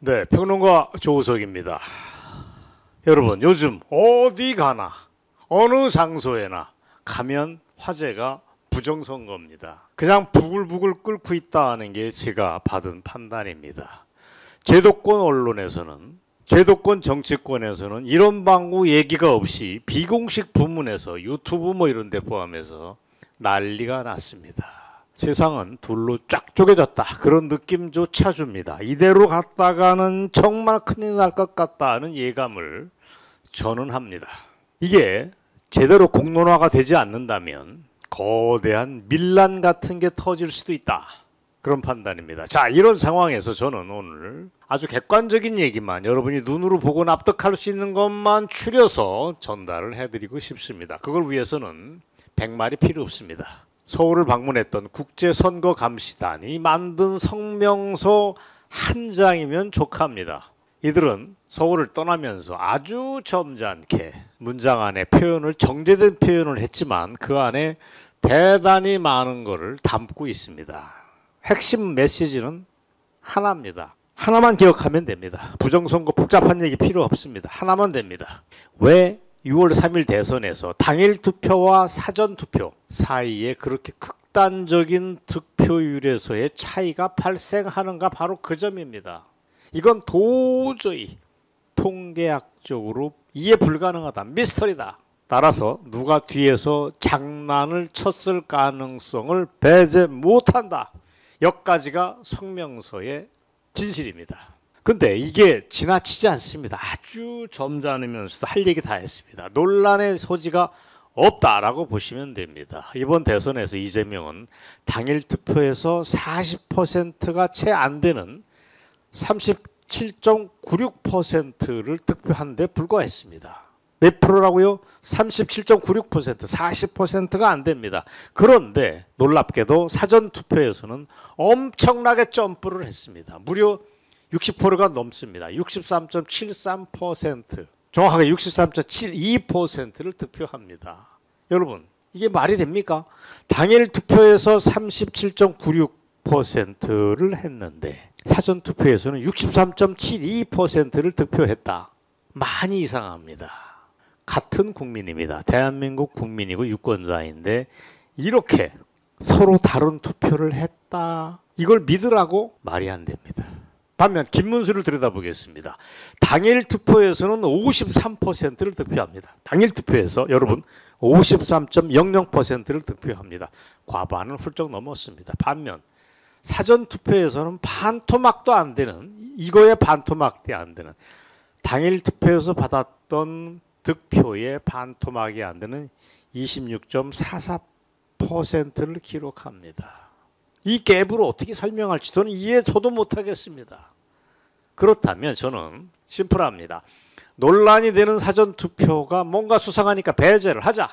네, 평론가 조우석입니다. 여러분, 요즘 어디 가나 어느 장소에나 가면 화제가 부정선거입니다. 그냥 부글부글 끓고 있다는 게 제가 받은 판단입니다. 제도권 언론에서는, 제도권 정치권에서는 이런 방구 얘기가 없이 비공식 부문에서 유튜브 뭐 이런 데 포함해서 난리가 났습니다. 세상은 둘로 쫙 쪼개졌다, 그런 느낌조차 줍니다. 이대로 갔다가는 정말 큰일 날 것 같다는 예감을 저는 합니다. 이게 제대로 공론화가 되지 않는다면 거대한 밀란 같은 게 터질 수도 있다, 그런 판단입니다. 자, 이런 상황에서 저는 오늘 아주 객관적인 얘기만, 여러분이 눈으로 보고 납득할 수 있는 것만 추려서 전달을 해드리고 싶습니다. 그걸 위해서는 100말이 필요 없습니다. 서울을 방문했던 국제선거감시단이 만든 성명서 한 장이면 족합니다. 이들은 서울을 떠나면서 아주 점잖게 문장 안에 표현을, 정제된 표현을 했지만 그 안에 대단히 많은 것을 담고 있습니다. 핵심 메시지는 하나입니다. 하나만 기억하면 됩니다. 부정선거 복잡한 얘기 필요 없습니다. 하나만 됩니다. 왜 6월 3일 대선에서 당일 투표와 사전 투표 사이에 그렇게 극단적인 득표율에서의 차이가 발생하는가, 바로 그 점입니다. 이건 도저히 통계학적으로 이해 불가능하다, 미스터리다. 따라서 누가 뒤에서 장난을 쳤을 가능성을 배제 못한다, 여기까지가 성명서의 진실입니다. 근데 이게 지나치지 않습니다. 아주 점잖으면서도 할 얘기 다 했습니다. 논란의 소지가 없다라고 보시면 됩니다. 이번 대선에서 이재명은 당일 투표에서 40%가 채 안 되는 37.96%를 득표한 데 불과했습니다. 몇 프로라고요? 37.96%, 40%가 안 됩니다. 그런데 놀랍게도 사전투표에서는 엄청나게 점프를 했습니다. 무려 60%가 넘습니다. 63.73%, 정확하게 63.72%를 득표합니다. 여러분, 이게 말이 됩니까? 당일 투표에서 37.96%를 했는데 사전투표에서는 63.72%를 득표했다. 많이 이상합니다. 같은 국민입니다. 대한민국 국민이고 유권자인데 이렇게 서로 다른 투표를 했다, 이걸 믿으라고? 말이 안 됩니다. 반면 김문수를 들여다보겠습니다. 당일 투표에서는 53%를 득표합니다. 당일 투표에서 여러분 53.00%를 득표합니다. 과반을 훌쩍 넘었습니다. 반면 사전 투표에서는 반토막도 안 되는, 이거에 반토막도 안 되는, 당일 투표에서 받았던 득표의 반토막이 안 되는 26.44%를 기록합니다. 이 갭을 어떻게 설명할지 저는 이해도 못하겠습니다. 그렇다면 저는 심플합니다. 논란이 되는 사전투표가 뭔가 수상하니까 배제를 하자.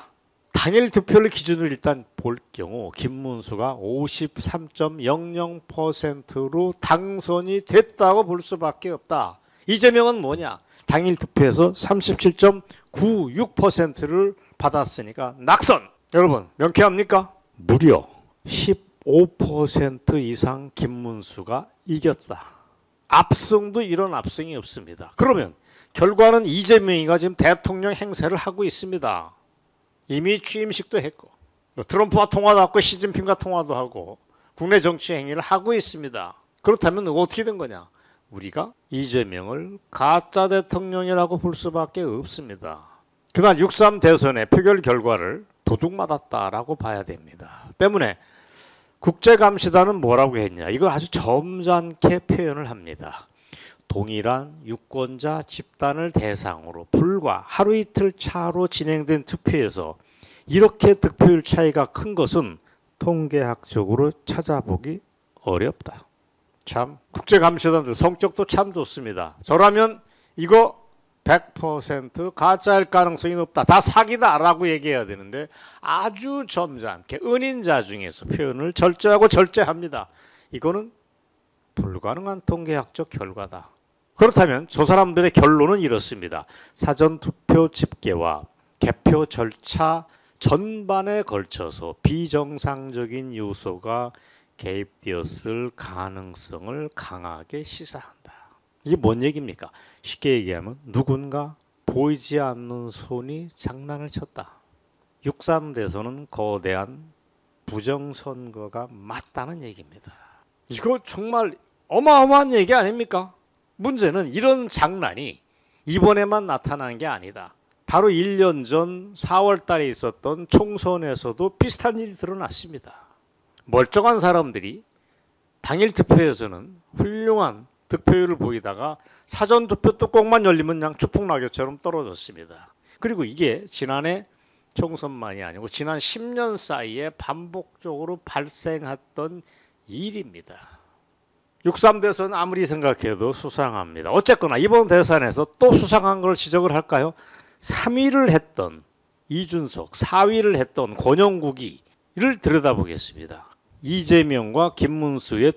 당일 투표를 기준으로 일단 볼 경우 김문수가 53.00%로 당선이 됐다고 볼 수밖에 없다. 이재명은 뭐냐? 당일 투표에서 37.96%를 받았으니까 낙선! 여러분, 명쾌합니까? 무려 15% 이상 김문수가 이겼다. 압승도 이런 압승이 없습니다. 그러면 결과는 이재명이가 지금 대통령 행세를 하고 있습니다. 이미 취임식도 했고, 트럼프와 통화도 하고, 시진핑과 통화도 하고, 국내 정치 행위를 하고 있습니다. 그렇다면 어떻게 된 거냐? 우리가 이재명을 가짜 대통령이라고 볼 수밖에 없습니다. 그날 6.3 대선의 표결 결과를 도둑맞았다라고 봐야 됩니다. 때문에 국제감시단은 뭐라고 했냐? 이걸 아주 점잖게 표현을 합니다. 동일한 유권자 집단을 대상으로 불과 하루 이틀 차로 진행된 투표에서 이렇게 득표율 차이가 큰 것은 통계학적으로 찾아보기 어렵다. 참, 국제감시단들 성격도 참 좋습니다. 저라면 이거 100% 가짜일 가능성이 높다, 다 사기다 라고 얘기해야 되는데 아주 점잖게 은인자 중에서 표현을 절제하고 절제합니다. 이거는 불가능한 통계학적 결과다. 그렇다면 저 사람들의 결론은 이렇습니다. 사전투표 집계와 개표 절차 전반에 걸쳐서 비정상적인 요소가 개입되었을 가능성을 강하게 시사한다. 이게 뭔 얘기입니까? 쉽게 얘기하면 누군가 보이지 않는 손이 장난을 쳤다. 6.3 대선은 거대한 부정선거가 맞다는 얘기입니다. 이거 정말 어마어마한 얘기 아닙니까? 문제는 이런 장난이 이번에만 나타난 게 아니다. 바로 1년 전 4월 달에 있었던 총선에서도 비슷한 일이 드러났습니다. 멀쩡한 사람들이 당일 투표에서는 훌륭한 득표율을 보이다가 사전투표 뚜껑만 열리면 그냥 추풍낙엽처럼 떨어졌습니다. 그리고 이게 지난해 총선만이 아니고 지난 10년 사이에 반복적으로 발생했던 일입니다. 6.3 대선 아무리 생각해도 수상합니다. 어쨌거나 이번 대선에서 또 수상한 걸 지적을 할까요? 3위를 했던 이준석, 4위를 했던 권영국이를 들여다보겠습니다. 이재명과 김문수의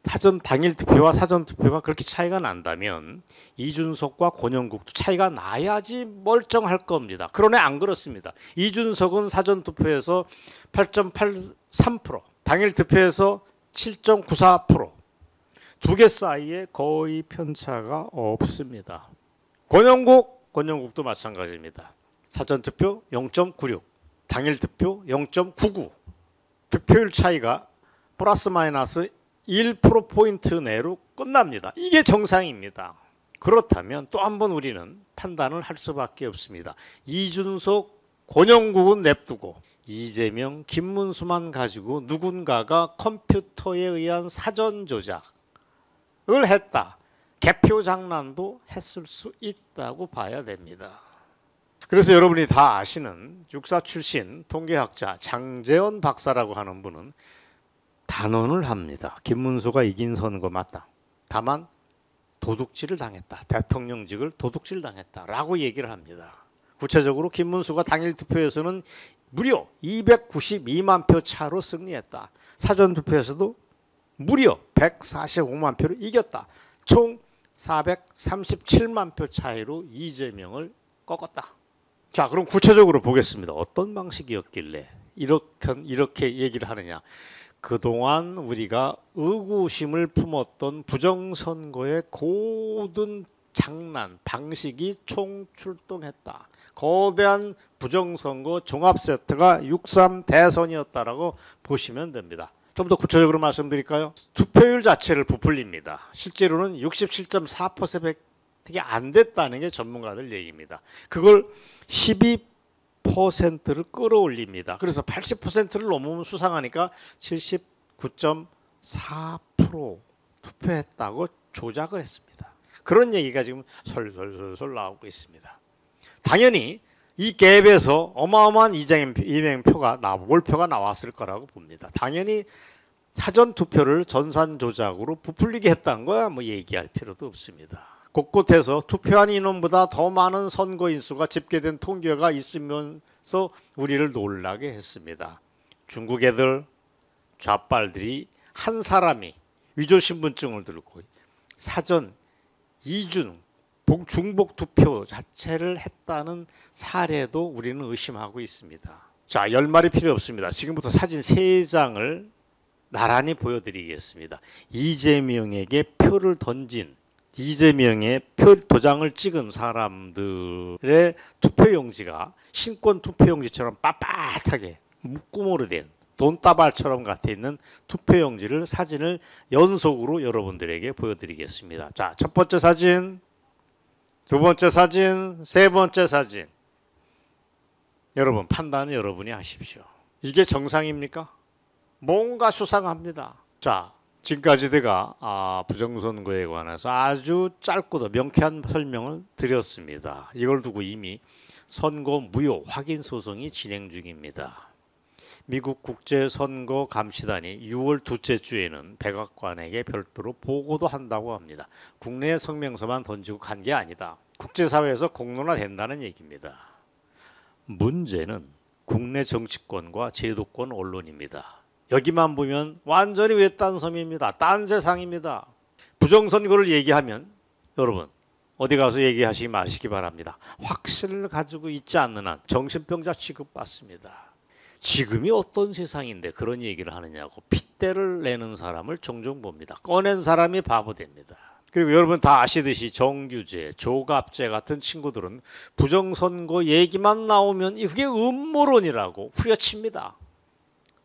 사전 당일 투표와 사전 투표가 그렇게 차이가 난다면 이준석과 권영국도 차이가 나야지 멀쩡할 겁니다. 그러나 안 그렇습니다. 이준석은 사전 투표에서 8.83%, 당일 투표에서 7.94%, 두 개 사이에 거의 편차가 없습니다. 권영국도 마찬가지입니다. 사전 투표 0.96, 당일 투표 0.99, 득표율 차이가 플러스 마이너스 1%포인트 내로 끝납니다. 이게 정상입니다. 그렇다면 또 한 번 우리는 판단을 할 수밖에 없습니다. 이준석, 권영국은 냅두고 이재명, 김문수만 가지고 누군가가 컴퓨터에 의한 사전 조작을 했다. 개표 장난도 했을 수 있다고 봐야 됩니다. 그래서 여러분이 다 아시는 육사 출신 통계학자 장재원 박사라고 하는 분은 단언을 합니다. 김문수가 이긴 선거 맞다. 다만 도둑질을 당했다. 대통령직을 도둑질 당했다라고 얘기를 합니다. 구체적으로 김문수가 당일 투표에서는 무려 292만 표 차로 승리했다. 사전 투표에서도 무려 145만 표를 이겼다. 총 437만 표 차이로 이재명을 꺾었다. 자, 그럼 구체적으로 보겠습니다. 어떤 방식이었길래 이렇게 얘기를 하느냐. 그동안 우리가 의구심을 품었던 부정선거의 고든 장난, 방식이 총출동했다. 거대한 부정선거 종합세트가 6.3 대선이었다라고 보시면 됩니다. 좀 더 구체적으로 말씀드릴까요? 투표율 자체를 부풀립니다. 실제로는 67.4%가 안 됐다는 게 전문가들 얘기입니다. 그걸 12%를 끌어올립니다. 그래서 80%를 넘으면 수상하니까 79.4% 투표했다고 조작을 했습니다. 그런 얘기가 지금 솔솔솔솔 나오고 있습니다. 당연히 이 갭에서 어마어마한 이재명 표가 몰표가 나왔을 거라고 봅니다. 당연히 사전 투표를 전산 조작으로 부풀리게 했다는 거야 뭐 얘기할 필요도 없습니다. 곳곳에서 투표한 인원보다 더 많은 선거인수가 집계된 통계가 있으면서 우리를 놀라게 했습니다. 중국 애들 좌빨들이 한 사람이 위조신분증을 들고 사전 중복 투표 자체를 했다는 사례도 우리는 의심하고 있습니다. 자, 열말이 필요 없습니다. 지금부터 사진 3장을 나란히 보여드리겠습니다. 이재명에게 표를 던진, 이재명의 표 도장을 찍은 사람들의 투표용지가 신권 투표용지처럼 빳빳하게 묶음으로 된 돈다발처럼 같아 있는 투표용지를 사진을 연속으로 여러분들에게 보여드리겠습니다. 자, 첫 번째 사진, 두 번째 사진, 세 번째 사진. 여러분, 판단은 여러분이 하십시오. 이게 정상입니까? 뭔가 수상합니다. 자, 지금까지 제가 부정선거에 관해서 아주 짧고도 명쾌한 설명을 드렸습니다. 이걸 두고 이미 선거 무효 확인 소송이 진행 중입니다. 미국 국제선거감시단이 6월 둘째 주에는 백악관에게 별도로 보고도 한다고 합니다. 국내에 성명서만 던지고 간 게 아니다. 국제사회에서 공론화된다는 얘기입니다. 문제는 국내 정치권과 제도권 언론입니다. 여기만 보면 완전히 외딴 섬입니다. 딴 세상입니다. 부정선거를 얘기하면 여러분 어디 가서 얘기하시지 마시기 바랍니다. 확신을 가지고 있지 않는 한 정신병자 취급받습니다. 지금이 어떤 세상인데 그런 얘기를 하느냐고 핏대를 내는 사람을 종종 봅니다. 꺼낸 사람이 바보 됩니다. 그리고 여러분 다 아시듯이 정규재, 조갑재 같은 친구들은 부정선거 얘기만 나오면 그게 음모론이라고 후려칩니다.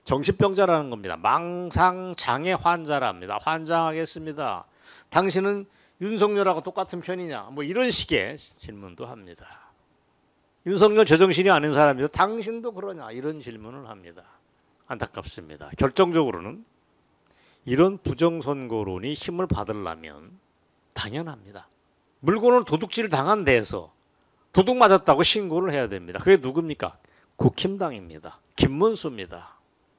정신병자라는 겁니다. 망상장애 환자랍니다. 환장하겠습니다. 당신은 윤석열하고 똑같은 편이냐? 뭐 이런 식의 질문도 합니다. 윤석열 제정신이 아닌 사람이다. 당신도 그러냐? 이런 질문을 합니다. 안타깝습니다. 결정적으로는 이런 부정선거론이 힘을 받으려면 당연합니다. 물건을 도둑질 당한 데에서 도둑 맞았다고 신고를 해야 됩니다. 그게 누굽니까? 국힘당입니다. 김문수입니다.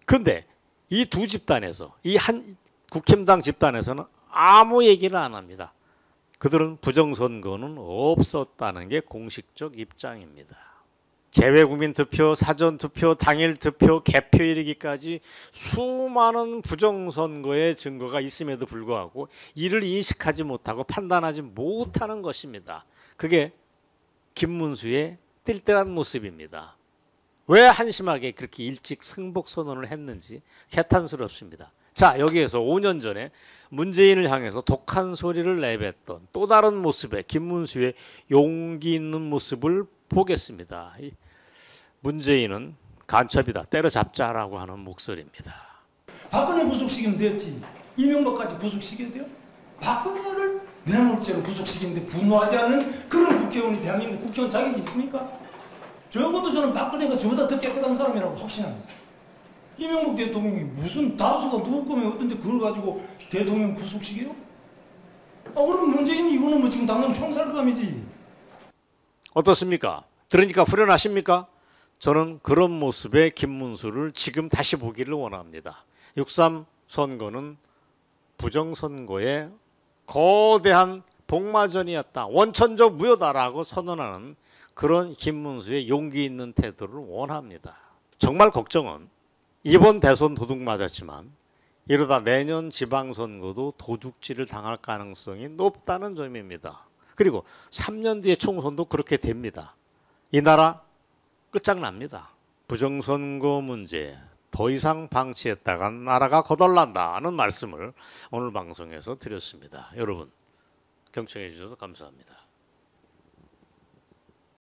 그런데 이 두 집단에서 이 한 국힘당 집단에서는 아무 얘기를 안 합니다. 그들은 부정선거는 없었다는 게 공식적 입장입니다. 재외국민투표, 사전투표, 당일투표, 개표 이르기까지 수많은 부정선거의 증거가 있음에도 불구하고 이를 인식하지 못하고 판단하지 못하는 것입니다. 그게 김문수의 띨띨한 모습입니다. 왜 한심하게 그렇게 일찍 승복 선언을 했는지 개탄스럽습니다. 자, 여기에서 5년 전에 문재인을 향해서 독한 소리를 내뱉던 또 다른 모습의 김문수의 용기 있는 모습을 보겠습니다. 문재인은 간첩이다, 때려잡자라고 하는 목소리입니다. 박근혜 구속시키면 됐지. 이명박까지 구속시켜야 돼요? 박근혜를 뇌물죄로 구속시키는데 분노하지 않는 그런 국회의원이 대한민국 국회의원 자격이 있습니까? 적어도 저는 박근혜가 저보다 더 깨끗한 사람이라고 확신합니다. 이명박 대통령이 무슨 다수가 누구 거면 어떤데 그걸 가지고 대통령 구속시켜요? 그럼 문재인이 이거는 뭐 지금 당장 총살감이지. 어떻습니까? 들으니까 후련하십니까? 저는 그런 모습의 김문수를 지금 다시 보기를 원합니다. 6.3 선거는 부정선거의 거대한 복마전이었다. 원천적 무효다라고 선언하는 그런 김문수의 용기 있는 태도를 원합니다. 정말 걱정은 이번 대선 도둑 맞았지만 이러다 내년 지방선거도 도둑질을 당할 가능성이 높다는 점입니다. 그리고 3년 뒤에 총선도 그렇게 됩니다. 이 나라 끝장납니다. 부정선거 문제 더 이상 방치했다간 나라가 거덜난다는 말씀을 오늘 방송에서 드렸습니다. 여러분 경청해 주셔서 감사합니다.